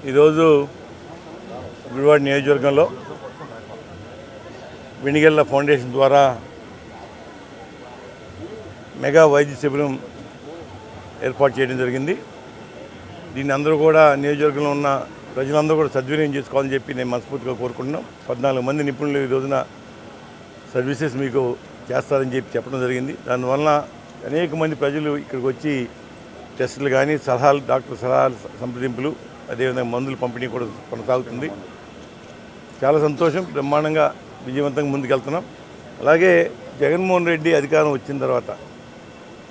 ఈరోజు గుడివాడ నియోజకవర్గంలో వెనిగళ్ల ఫౌండేషన్ ద్వారా మెగా వైద్య శిబిరం ఏర్పాటు చేయడం జరిగింది. దీన్ని అందరూ కూడా నియోజకవర్గంలో ఉన్న ప్రజలందరూ కూడా సద్వినియోగం చేసుకోవాలని చెప్పి నేను మనస్ఫూర్తిగా కోరుకుంటున్నాం. 14 మంది నిపుణులు ఈ రోజున సర్వీసెస్ మీకు చేస్తారని చెప్పడం జరిగింది. దానివల్ల అనేక మంది ప్రజలు ఇక్కడికి వచ్చి టెస్టులు కానీ డాక్టర్ సలహాలు సంప్రదింపులు అదేవిధంగా మందుల పంపిణీ కూడా కొనసాగుతుంది. చాలా సంతోషం. బ్రహ్మాండంగా విజయవంతంగా ముందుకెళ్తున్నాం. అలాగే జగన్మోహన్ రెడ్డి అధికారం వచ్చిన తర్వాత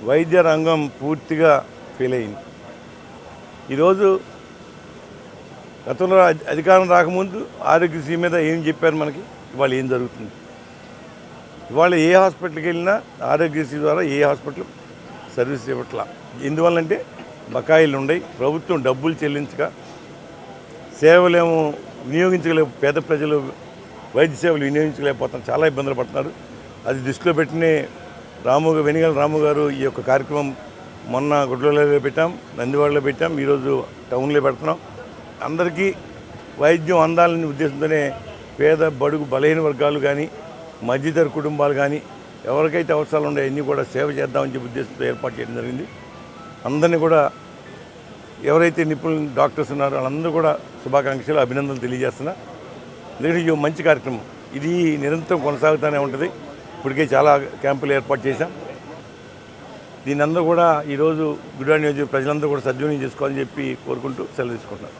వైద్య రంగం పూర్తిగా ఫెయిల్ అయింది. ఈరోజు గతంలో అధికారం రాకముందు ఆరోగ్యశ్రీ మీద ఏం చెప్పారు మనకి, ఇవాళ ఏం జరుగుతుంది? ఇవాళ ఏ హాస్పిటల్కి వెళ్ళినా ఆరోగ్యశ్రీ ద్వారా ఏ హాస్పిటల్ సర్వీస్ ఇవ్వట్లా. ఎందువల్లంటే బకాయిలు ఉన్నాయి. ప్రభుత్వం డబ్బులు చెల్లించక సేవలేమో పేద ప్రజలు వైద్య సేవలు వినియోగించలేకపోతున్నారు. చాలా ఇబ్బందులు పడుతున్నారు. అది దృష్టిలో పెట్టినే వెనిగళ్ల రాము గారు ఈ యొక్క కార్యక్రమం మొన్న గుడ్లలో పెట్టాం, నందివాడలో పెట్టాం, ఈరోజు టౌన్లో పెడుతున్నాం. అందరికీ వైద్యం అందాలనే ఉద్దేశంతోనే పేద బడుగు బలహీన వర్గాలు కానీ మధ్యతర కుటుంబాలు కానీ ఎవరికైతే అవసరాలు ఉన్నాయో అన్నీ కూడా సేవ చేద్దామని చెప్పి ఉద్దేశంతో ఏర్పాటు చేయడం జరిగింది. అందరినీ కూడా ఎవరైతే నిపుణులు డాక్టర్స్ ఉన్నారో వాళ్ళందరూ కూడా శుభాకాంక్షలు అభినందనలు తెలియజేస్తున్నా. ఎందుకంటే ఇది మంచి కార్యక్రమం, ఇది నిరంతరం కొనసాగుతూనే ఉంటుంది. ఇప్పటికే చాలా క్యాంపులు ఏర్పాటు చేశాం. దీని అందరూ కూడా ఈరోజు గుడివాడ నియోజకవర్గ ప్రజలందరూ కూడా సద్వినియోగం చేసుకోవాలని చెప్పి కోరుకుంటూ సెలవు తీసుకుంటున్నారు.